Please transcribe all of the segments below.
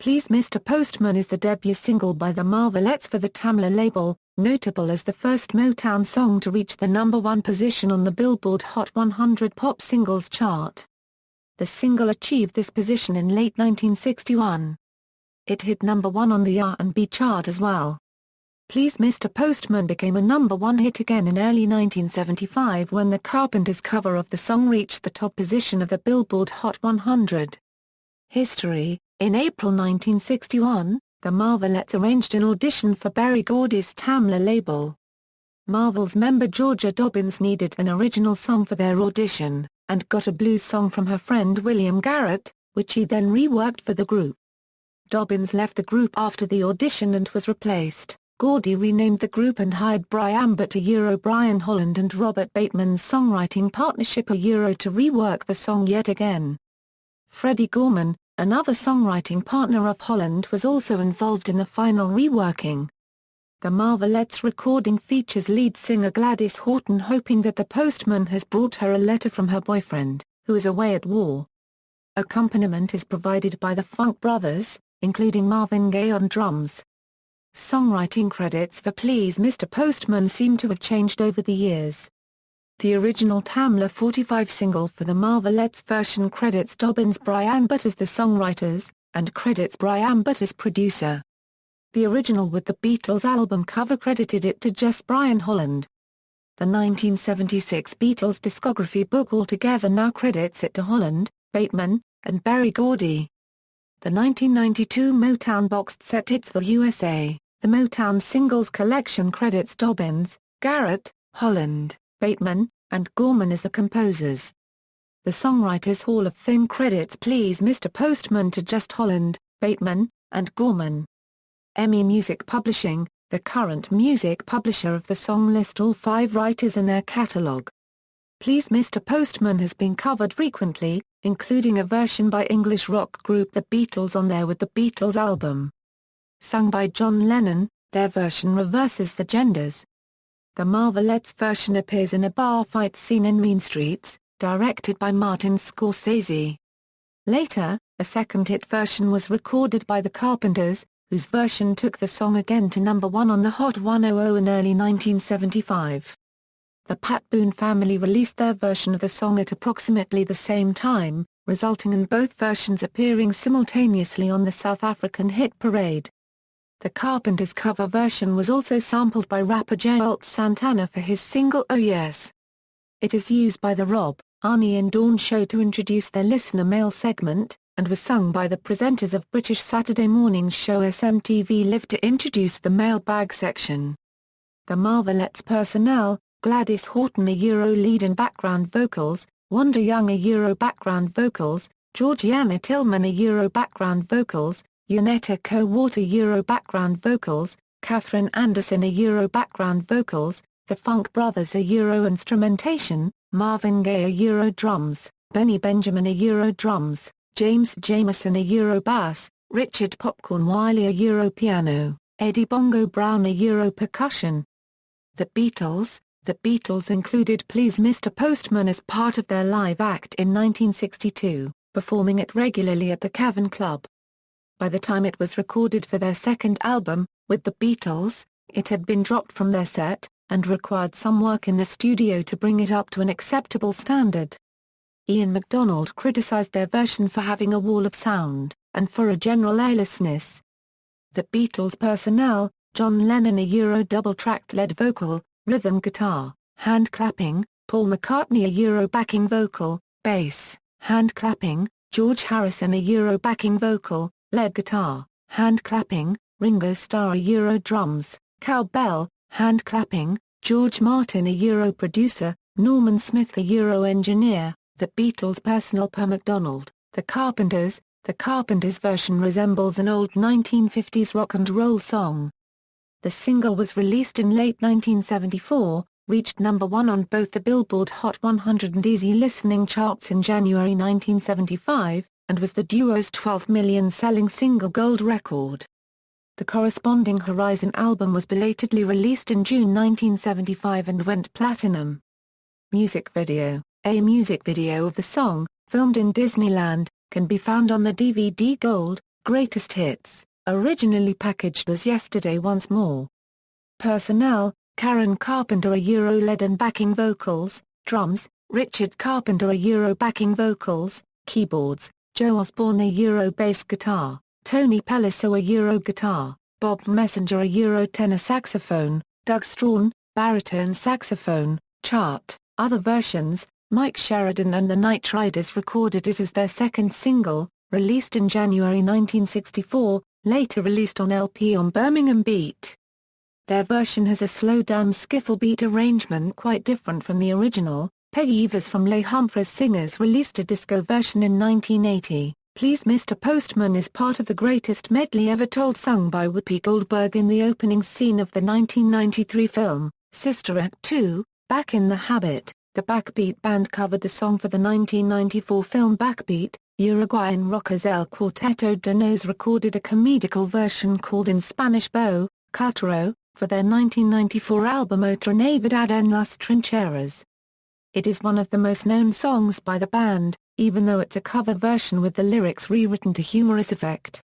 Please Mr. Postman is the debut single by the Marvelettes for the Tamla label, notable as the first Motown song to reach the #1 position on the Billboard Hot 100 pop singles chart. The single achieved this position in late 1961. It hit #1 on the R&B chart as well. Please Mr. Postman became a #1 hit again in early 1975 when the Carpenters' cover of the song reached the top position of the Billboard Hot 100. History: in April 1961, the Marvelettes arranged an audition for Berry Gordy's Tamla label. Marvel's member Georgia Dobbins needed an original song for their audition, and got a blues song from her friend William Garrett, which he then reworked for the group. Dobbins left the group after the audition and was replaced. Gordy renamed the group and hired Brian Holland and Robert Bateman's songwriting partnership to rework the song yet again. Freddie Gorman, another songwriting partner of Holland, was also involved in the final reworking. The Marvelettes' recording features lead singer Gladys Horton hoping that the postman has brought her a letter from her boyfriend, who is away at war. Accompaniment is provided by the Funk Brothers, including Marvin Gaye on drums. Songwriting credits for Please Mr. Postman seem to have changed over the years. The original Tamla 45 single for the Marvelettes version credits Dobbins Brian Butt as the songwriters, and credits Brian Butt as producer. The original with the Beatles album cover credited it to just Brian Holland. The 1976 Beatles discography book altogether now credits it to Holland, Bateman, and Berry Gordy. The 1992 Motown boxed set Hitsville USA, the Motown singles collection credits Dobbins, Garrett, Holland, Bateman, and Gorman as the composers. The Songwriters Hall of Fame credits Please Mr. Postman to just Holland, Bateman, and Gorman. EMI Music Publishing, the current music publisher of the song, lists all 5 writers in their catalog. Please Mr. Postman has been covered frequently, including a version by English rock group The Beatles on There With the Beatles album. Sung by John Lennon, their version reverses the genders. The Marvelettes' version appears in a bar fight scene in Mean Streets, directed by Martin Scorsese. Later, a second hit version was recorded by the Carpenters, whose version took the song again to #1 on the Hot 100 in early 1975. The Pat Boone family released their version of the song at approximately the same time, resulting in both versions appearing simultaneously on the South African hit parade. The Carpenters' cover version was also sampled by rapper Joel Santana for his single Oh Yes. It is used by the Rob, Arnie and Dawn show to introduce their listener mail segment, and was sung by the presenters of British Saturday morning show SMTV Live to introduce the mailbag section. The Marvelettes personnel: Gladys Horton lead and background vocals, Wanda Young background vocals, Georgiana Tillman background vocals, Yonetta Co-Water background vocals, Catherine Anderson background vocals, the Funk Brothers instrumentation, Marvin Gaye drums, Benny Benjamin drums, James Jamerson bass, Richard Popcorn Wiley piano, Eddie Bongo Brown percussion. The Beatles included Please Mr. Postman as part of their live act in 1962, performing it regularly at the Cavern Club. By the time it was recorded for their second album, With the Beatles, it had been dropped from their set, and required some work in the studio to bring it up to an acceptable standard. Ian MacDonald criticized their version for having a wall of sound, and for a general airlessness. The Beatles personnel: John Lennon double-tracked lead vocal, rhythm guitar, hand clapping, Paul McCartney backing vocal, bass, hand clapping, George Harrison backing vocal, lead guitar, hand clapping, Ringo Starr drums, cowbell, hand clapping, George Martin producer, Norman Smith engineer. The Beatles' personnel per MacDonald. The Carpenters version resembles an old 1950s rock and roll song. The single was released in late 1974, reached #1 on both the Billboard Hot 100 and Easy Listening charts in January 1975, and was the duo's 12th million-selling single gold record. The corresponding Horizon album was belatedly released in June 1975 and went platinum. Music video: a music video of the song, filmed in Disneyland, can be found on the DVD Gold, Greatest Hits, originally packaged as Yesterday Once More. Personnel: Karen Carpenter lead and backing vocals, drums, Richard Carpenter backing vocals, keyboards, Joe Osborne bass guitar, Tony Pelliso guitar, Bob Messenger tenor saxophone, Doug Strawn, baritone saxophone. Chart: Other versions: Mike Sheridan and the Night Riders recorded it as their second single, released in January 1964, later released on LP on Birmingham Beat. Their version has a slow-down skiffle beat arrangement quite different from the original. Peggy Evers from Les Humphreys Singers released a disco version in 1980. Please Mr. Postman is part of the greatest medley ever told, sung by Whoopi Goldberg in the opening scene of the 1993 film, Sister Act 2, Back in the Habit. The Backbeat Band covered the song for the 1994 film Backbeat. Uruguayan rockers El Cuarteto de Nos recorded a comedical version called in Spanish Bo Culturo, for their 1994 album Otra Navidad en las Trincheras. It is one of the most known songs by the band, even though it's a cover version with the lyrics rewritten to humorous effect.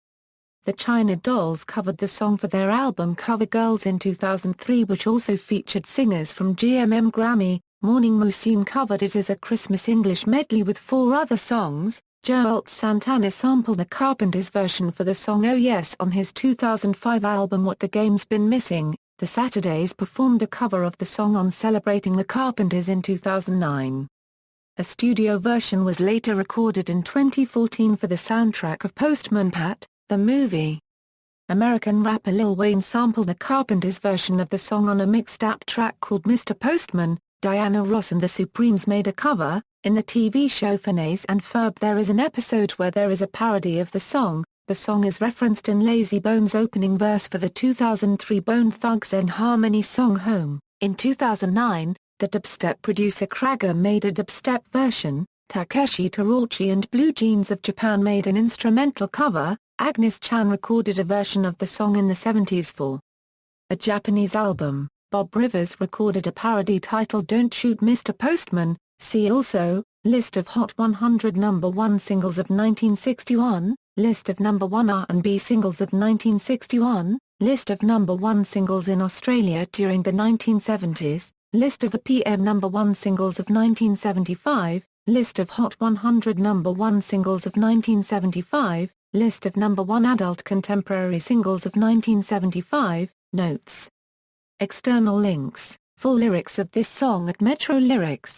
The China Dolls covered the song for their album Cover Girls in 2003, which also featured singers from GMM Grammy. Morning Musume covered it as a Christmas English medley with 4 other songs. Joel Santana sampled the Carpenters version for the song Oh Yes on his 2005 album What the Game's Been Missing. The Saturdays performed a cover of the song on Celebrating the Carpenters in 2009. A studio version was later recorded in 2014 for the soundtrack of Postman Pat, the movie. American rapper Lil Wayne sampled the Carpenters version of the song on a mixed-up track called Mr. Postman. Diana Ross and the Supremes made a cover. In the TV show Phineas and Ferb there is an episode where there is a parody of the song. The song is referenced in Lazy Bones' opening verse for the 2003 Bone Thugs-n-Harmony song Home. In 2009, the dubstep producer Kragger made a dubstep version. Takeshi Tarachi and Blue Jeans of Japan made an instrumental cover. Agnes Chan recorded a version of the song in the 70s for a Japanese album. Bob Rivers recorded a parody titled Don't Shoot Mr. Postman. See also, List of Hot 100 number 1 singles of 1961, List of number 1 R&B singles of 1961, List of number 1 singles in Australia during the 1970s, List of the PM number 1 singles of 1975, List of Hot 100 number 1 singles of 1975, List of number 1 adult contemporary singles of 1975, Notes. External links, full lyrics of this song at Metro Lyrics.